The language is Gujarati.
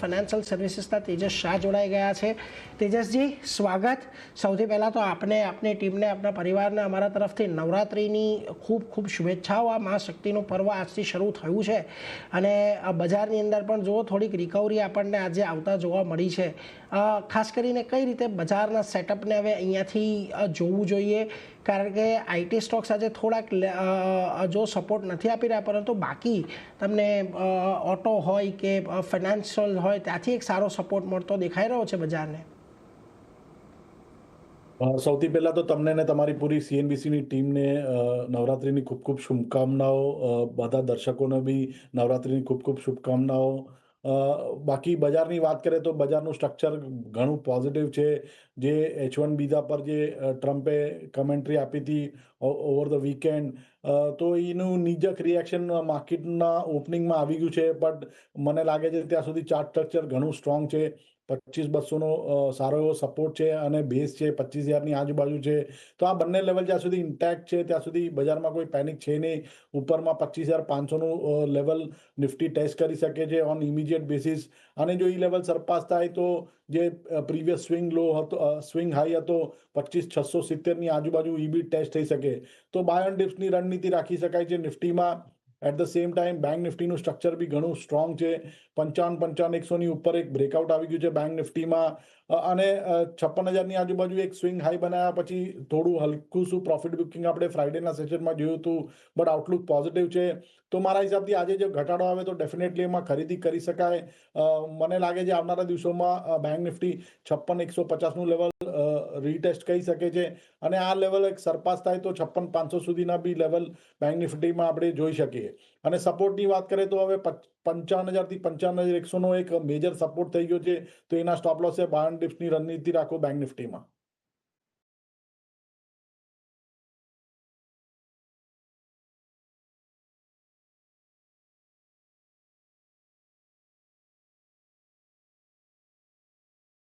ફાઇનાન્શિયલ સર્વિસીસના તેજસ શાહ જોડાઈ ગયા છે. તેજસજી, સ્વાગત. સૌથી પહેલાં તો આપને, આપની ટીમને, આપના પરિવારને અમારા તરફથી નવરાત્રિની ખૂબ ખૂબ શુભેચ્છાઓ. આ મા શક્તિનું પર્વ આજથી શરૂ થયું છે અને બજારની અંદર પણ જુઓ થોડીક રિકવરી આપણને આજે આવતા જોવા મળી છે. ખાસ કરીને કઈ રીતે બજારના સેટઅપને હવે અહીંયાથી જોવું જોઈએ, કારણ કે આઈટી સ્ટોક્સ આજે થોડાક જો સપોર્ટ નથી આપી રહ્યા, પરંતુ બાકી તમને ઓટો હોય કે ફાઇનાન્શિયલ હોય ત્યાંથી એક સારો સપોર્ટ મળતો દેખાઈ રહ્યો છે બજારને. સૌથી પહેલા તો તમને ને તમારી પૂરી સીએનબીસીની ટીમને નવરાત્રિની ખૂબ ખૂબ શુભકામનાઓ. બધા દર્શકોને બી નવરાત્રિની ખૂબ ખૂબ શુભકામનાઓ. બાકી બજારની વાત કરીએ તો બજારનું સ્ટ્રક્ચર ઘણું પોઝિટિવ છે. જે H1 બીજા પર જે ટ્રમ્પે કમેન્ટ્રી આપી હતી ઓવર ધ વીકેન્ડ, તો એનું નિજક રિએક્શન માર્કેટના ઓપનિંગમાં આવી ગયું છે. બટ મને લાગે છે ત્યાં સુધી ચાર્ટ સ્ટ્રક્ચર ઘણું સ્ટ્રોંગ છે. 25,200નો સારો એવો સપોર્ટ છે અને બેઝ છે 25,000ની આજુબાજુ છે. તો આ બંને લેવલ જ્યાં સુધી ઇન્ટેક્ટ છે ત્યાં સુધી બજારમાં કોઈ પેનિક છે નહીં. ઉપરમાં 25,500નું લેવલ નિફ્ટી ટેસ્ટ કરી શકે છે ઓન ઇમિડિયેટ બેસિસ. અને જો એ લેવલ સરપાસ થાય તો જે પ્રીવિયસ સ્વિંગ લો હતો, સ્વિંગ હાઈ હતો 25,670ની આજુબાજુ એ બી ટેસ્ટ થઈ શકે. તો બાય ઓન ડિપ્સની રણનીતિ રાખી શકાય છે નિફ્ટીમાં. At the same time bank નિફ્ટીનું સ્ટ્રક્ચર બી ઘણું સ્ટ્રોંગ છે. 55,100ની ઉપર એક બ્રેકઆઉટ આવી ગયું છે બેંક નિફ્ટીમાં અને 56,000ની આજુબાજુ એક સ્વિંગ હાઈ બનાવ્યા પછી થોડું હલકું શું પ્રોફિટ બુકિંગ આપણે ફ્રાઈડેના સેશનમાં જોયું હતું. બટ આઉટલુક પોઝિટિવ છે. તો મારા હિસાબથી આજે જો ઘટાડો આવે તો ડેફિનેટલી એમાં ખરીદી કરી શકાય. મને લાગે છે આવનારા દિવસોમાં બેંક નિફ્ટી 56,150નું લેવલ રીટેસ્ટ કરી શકે છે અને આ લેવલ એક સરપાસ થાય તો 56,500 સુધીના બી લેવલ બેંક નિફ્ટીમાં આપણે જોઈ શકીએ. અને સપોર્ટની વાત કરીએ તો હવે 55,000થી 55,100નો એક મેજર સપોર્ટ થઈ ગયો છે. તો એના સ્ટોપ લોસે બાય ઓન ડિપ્સની રણનીતિ રાખો બેંક નિફ્ટીમાં.